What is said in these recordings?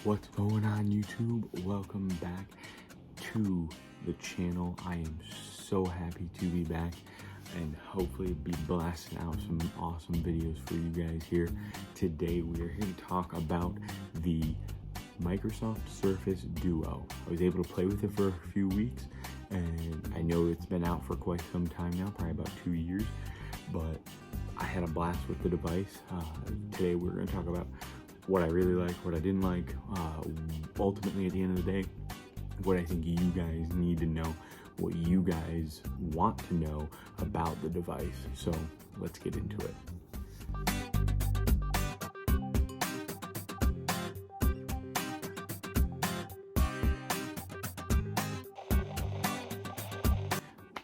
What's going on, YouTube? Welcome back to the channel. I am so happy to be back and hopefully be blasting out some awesome videos for you guys here. Today we are here to talk about the Microsoft Surface Duo. I was able to play with it for a few weeks, and I know it's been out for quite some time now, probably about 2 years, but I had a blast with the device. Today we're going to talk about what I really liked, what I didn't like, ultimately at the end of the day, what I think you guys need to know, what you guys want to know about the device. So let's get into it.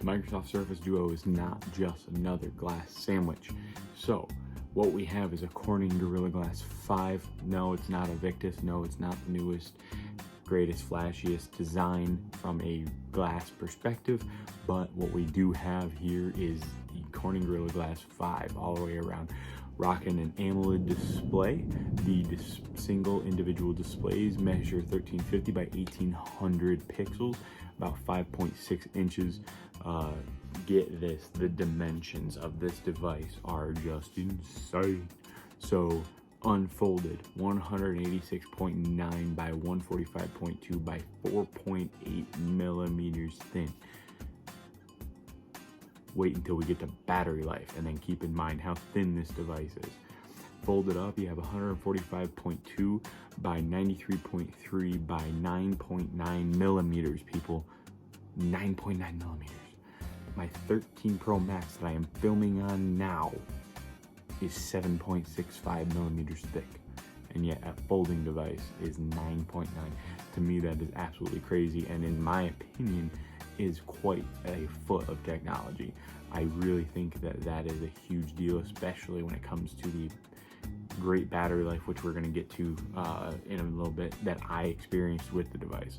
Microsoft Surface Duo is not just another glass sandwich. So what we have is a Corning Gorilla Glass 5. No, it's not a Victus. No, it's not the newest, greatest, flashiest design from a glass perspective. But what we do have here is the Corning Gorilla Glass 5 all the way around. Rocking an AMOLED display. The single individual displays measure 1350 by 1800 pixels, about 5.6 inches. Get this, the dimensions of this device are just insane. So unfolded, 186.9 by 145.2 by 4.8 millimeters thin. Wait until we get to battery life and then keep in mind how thin this device is. Folded up, you have 145.2 by 93.3 by 9.9 millimeters, people. 9.9 millimeters. My 13 Pro Max that I am filming on now is 7.65 millimeters thick, and yet a folding device is 9.9. To me, that is absolutely crazy, and in my opinion, is quite a foot of technology. I really think that that is a huge deal, especially when it comes to the great battery life, which we're going to get to in a little bit, that I experienced with the device.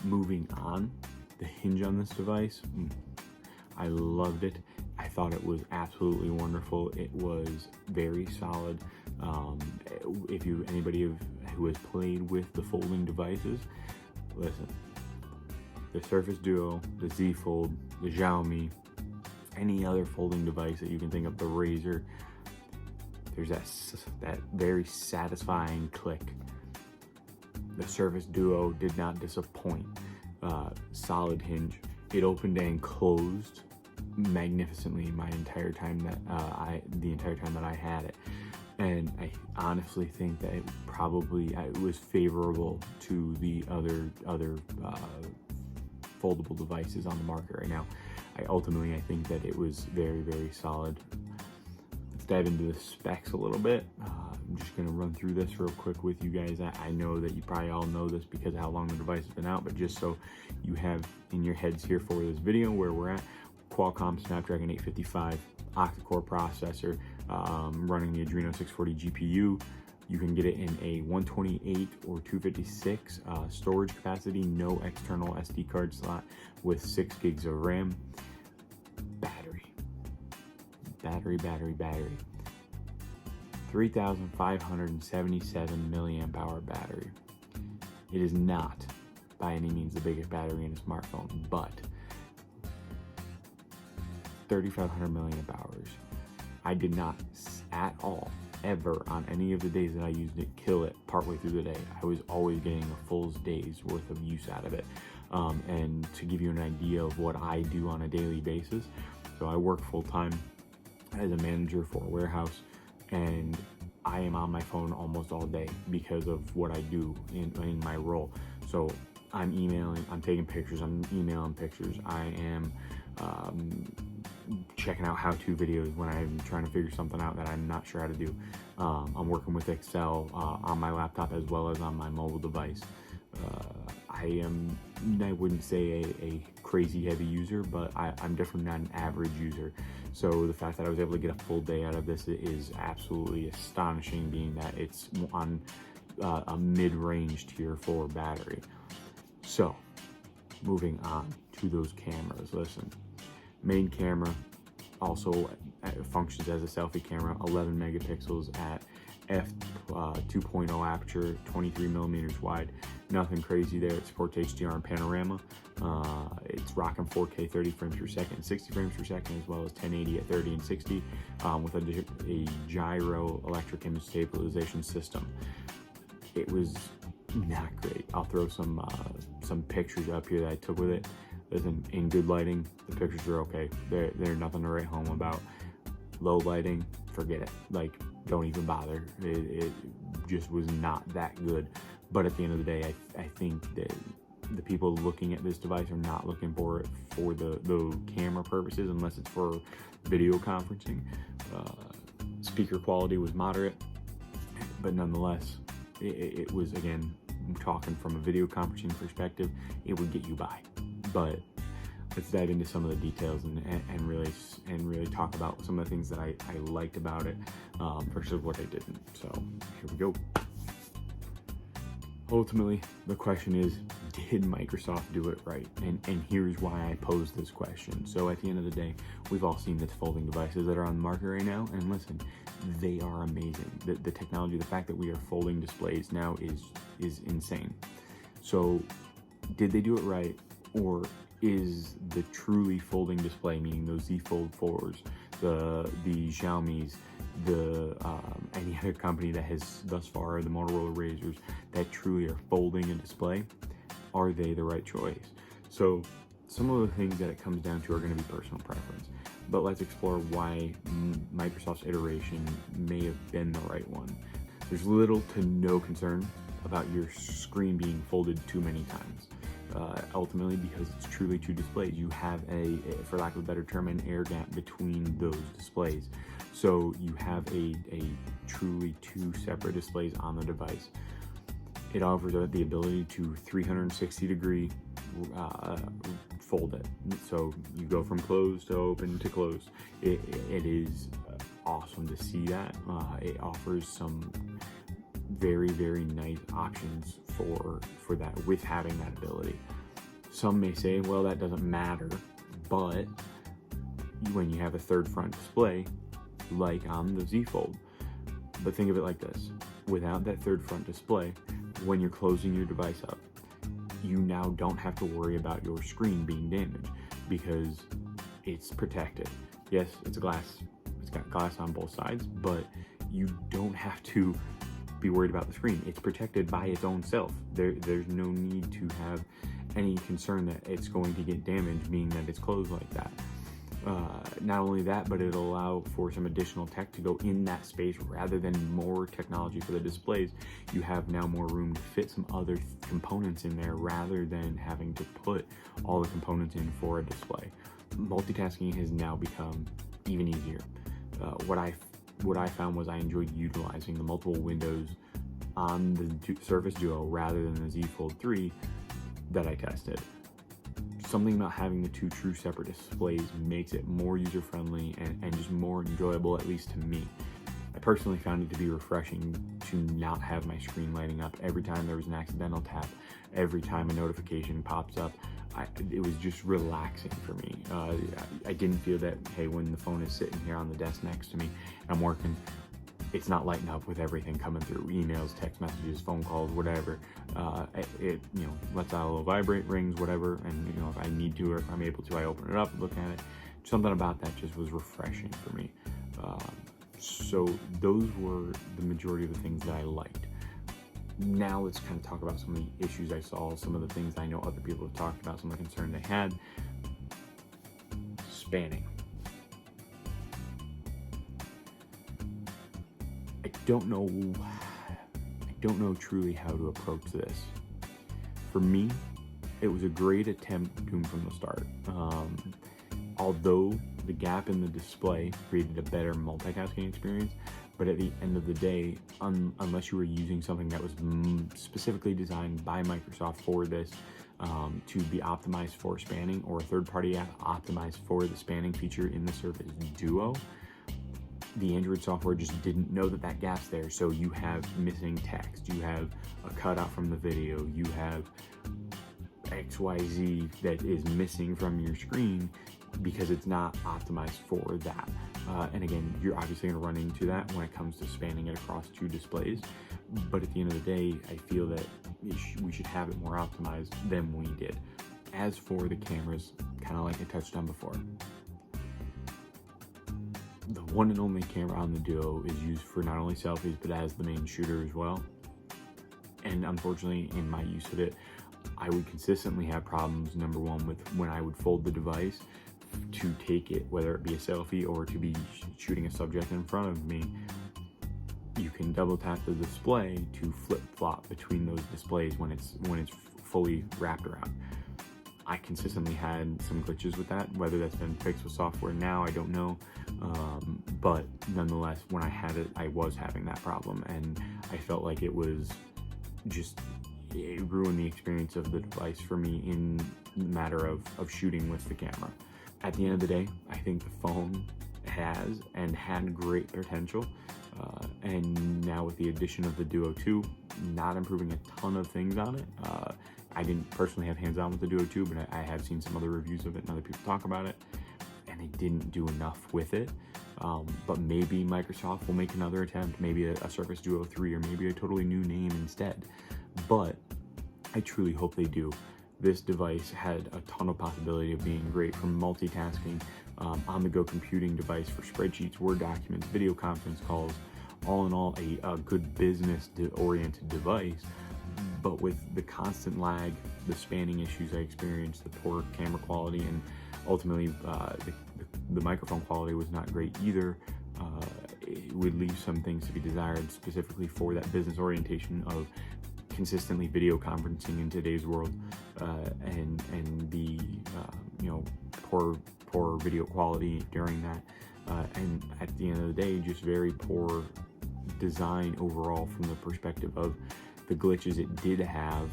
Moving on, the hinge on this device, I loved it. I thought it was absolutely wonderful. It was very solid. If anybody who has played with the folding devices, listen, the Surface Duo, the Z Fold, the Xiaomi, any other folding device that you can think of, the Razer, there's that very satisfying click. The Surface Duo did not disappoint. Solid hinge. It opened and closed magnificently my entire time that the entire time that I had it, and I honestly think that it was favorable to the other foldable devices on the market right now. I think that it was very, very solid. Let's dive into the specs a little bit. I'm just going to run through this real quick with you guys. I know that you probably all know this because of how long the device has been out, but just so you have in your heads here for this video where we're at, Qualcomm Snapdragon 855 octa-core processor, running the Adreno 640 GPU. You can get it in a 128 or 256 storage capacity, no external SD card slot, with 6 gigs of RAM. Battery. 3,577 milliamp hour battery. It is not by any means the biggest battery in a smartphone, but 3,500 milliamp hours. I did not at all, ever, on any of the days that I used it, kill it partway through the day. I was always getting a full day's worth of use out of it. And to give you an idea of what I do on a daily basis, so I work full-time as a manager for a warehouse, and I am on my phone almost all day because of what I do in my role. So I'm emailing, I'm taking pictures, I'm emailing pictures, I am checking out how-to videos when I'm trying to figure something out that I'm not sure how to do. I'm working with Excel on my laptop as well as on my mobile device. I wouldn't say a crazy heavy user, but I'm definitely not an average user. So the fact that I was able to get a full day out of this is absolutely astonishing, being that it's on a mid-range tier 4 battery. So moving on to those cameras, listen, main camera also functions as a selfie camera, 11 megapixels at 2.0 aperture, 23 millimeters wide. Nothing crazy there. It supports HDR and panorama. It's rocking 4K 30 frames per second, 60 frames per second, as well as 1080 at 30 and 60 with a gyro electric image stabilization system. It was not great. I'll throw some pictures up here that I took with it. In good lighting, the pictures are okay. They're nothing to write home about. Low lighting, forget it. Like, don't even bother. It just was not that good. But at the end of the day, I think that the people looking at this device are not looking for it for the camera purposes, unless it's for video conferencing. Speaker quality was moderate, but nonetheless, it was, again, talking from a video conferencing perspective, it would get you by. But let's dive into some of the details and really talk about some of the things that I liked about it versus what I didn't. So here we go. Ultimately, the question is, did Microsoft do it right? And here's why I posed this question. So at the end of the day, we've all seen the folding devices that are on the market right now, and listen, they are amazing. The technology, the fact that we are folding displays now is insane. So did they do it right? Or is the truly folding display, meaning those Z Fold 4s, the Xiaomi's, any other company that has thus far, the Motorola Razrs, that truly are folding a display, are they the right choice? So some of the things that it comes down to are going to be personal preference, but let's explore why Microsoft's iteration may have been the right one. There's little to no concern about your screen being folded too many times. Ultimately, because it's truly two displays, you have for lack of a better term, an air gap between those displays. So you have a truly two separate displays on the device. It offers the ability to 360 degree fold it. So you go from closed to open to closed. It is awesome to see that. It offers some very, very nice options for that, with having that ability. Some may say, well, that doesn't matter, but when you have a third front display, like on the Z Fold, but think of it like this: without that third front display, when you're closing your device up, you now don't have to worry about your screen being damaged because it's protected. Yes, it's glass. It's got glass on both sides, but you don't have to be worried about the screen. It's protected by its own self. There's no need to have any concern that it's going to get damaged, being that it's closed like that. Not only that, but it'll allow for some additional tech to go in that space rather than more technology for the displays. You have now more room to fit some other components in there rather than having to put all the components in for a display. Multitasking has now become even easier. What I found was I enjoyed utilizing the multiple windows on the Surface Duo rather than the Z Fold 3 that I tested. Something about having the two true separate displays makes it more user-friendly and just more enjoyable, at least to me. I personally found it to be refreshing to not have my screen lighting up every time there was an accidental tap, every time a notification pops up. It was just relaxing for me. I didn't feel that, hey, when the phone is sitting here on the desk next to me and I'm working, it's not lighting up with everything coming through, emails, text messages, phone calls, whatever. It lets out a little vibrate, rings, whatever, and if I need to or if I'm able to, I open it up, look at it. Something about that just was refreshing for me. So those were the majority of the things that I liked. Now let's kind of talk about some of the issues I saw, some of the things I know other people have talked about, some of the concern they had. Spanning. I don't know truly how to approach this. For me, it was a great attempt doomed from the start. Although the gap in the display created a better multitasking experience, but at the end of the day, unless you were using something that was specifically designed by Microsoft for this, to be optimized for spanning, or a third-party app optimized for the spanning feature in the Surface Duo, the Android software just didn't know that gap's there. So you have missing text, you have a cutout from the video, you have XYZ that is missing from your screen, because it's not optimized for that. And again, you're obviously going to run into that when it comes to spanning it across 2 displays. But at the end of the day, I feel that we should have it more optimized than we did. As for the cameras, kind of like I touched on before, the one and only camera on the Duo is used for not only selfies, but as the main shooter as well. And unfortunately, in my use of it, I would consistently have problems, number one, with when I would fold the device to take it, whether it be a selfie or to be shooting a subject in front of me. You can double tap the display to flip-flop between those displays when it's fully wrapped around. I consistently had some glitches with that. Whether that's been fixed with software now, I don't know. But nonetheless, when I had it, I was having that problem, and I felt like it ruined the experience of the device for me in the matter of shooting with the camera. At the end of the day, I think the phone has and had great potential. And now with the addition of the Duo 2, not improving a ton of things on it. I didn't personally have hands-on with the Duo 2, but I have seen some other reviews of it and other people talk about it, and they didn't do enough with it. But maybe Microsoft will make another attempt, maybe a Surface Duo 3, or maybe a totally new name instead. But I truly hope they do. This device had a ton of possibility of being great for multitasking, on-the-go computing device for spreadsheets, Word documents, video conference calls. All in all, a good business-oriented device. But with the constant lag, the spanning issues I experienced, the poor camera quality, and ultimately the microphone quality was not great either. It would leave some things to be desired, specifically for that business orientation of consistently video conferencing in today's world, and the poor video quality during that, and at the end of the day, just very poor design overall from the perspective of the glitches it did have,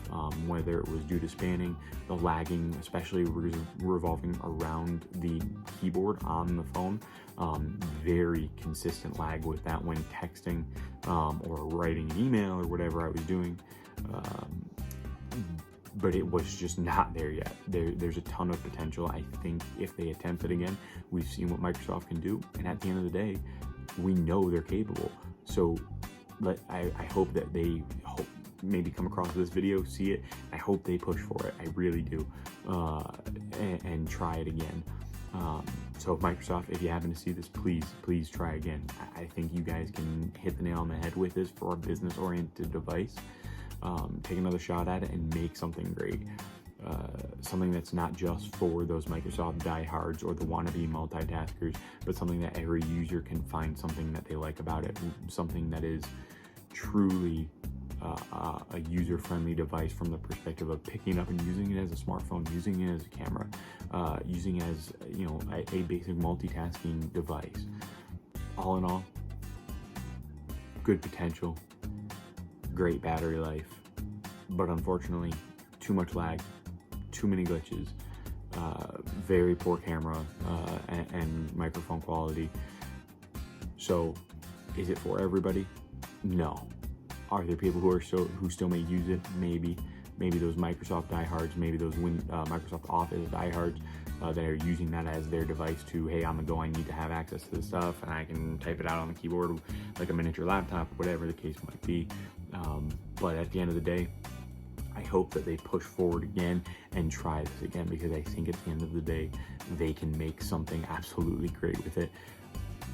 whether it was due to spanning, the lagging, especially revolving around the keyboard on the phone. Very consistent lag with that when texting or writing an email or whatever I was doing. But it was just not there yet. There's a ton of potential. I think if they attempt it again, we've seen what Microsoft can do, and at the end of the day, we know they're capable. So I hope that they maybe come across this video, see it. I hope they push for it. I really do, and try it again. So Microsoft, if you happen to see this, please try again. I think you guys can hit the nail on the head with this for a business-oriented device. Take another shot at it and make something great. Something that's not just for those Microsoft diehards or the wannabe multitaskers, but something that every user can find something that they like about it. Something that is truly a user-friendly device from the perspective of picking up and using it as a smartphone, using it as a camera, using it as a basic multitasking device. All in all, good potential, great battery life, but unfortunately, too much lag, too many glitches, very poor camera and microphone quality. So, is it for everybody? No. Are there people who still may use it? Maybe those Microsoft diehards, maybe those Microsoft Office diehards that are using that as their device to, hey, on the go, I need to have access to this stuff, and I can type it out on the keyboard like a miniature laptop, whatever the case might be. But at the end of the day, I hope that they push forward again and try this again, because I think at the end of the day, they can make something absolutely great with it.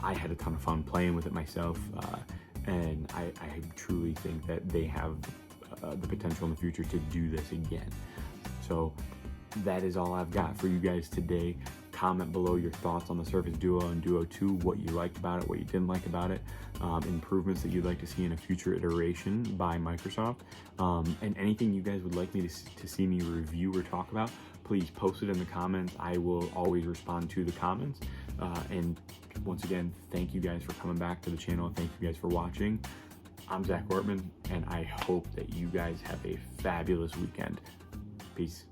I had a ton of fun playing with it myself, and I truly think that they have the potential in the future to do this again. So that is all I've got for you guys today. Comment below your thoughts on the Surface Duo and Duo 2, what you liked about it, what you didn't like about it, improvements that you'd like to see in a future iteration by Microsoft, and anything you guys would like me to see me review or talk about. Please post it in the comments. I will always respond to the comments. And once again, thank you guys for coming back to the channel. Thank you guys for watching. I'm Zach Ortman, and I hope that you guys have a fabulous weekend. Peace.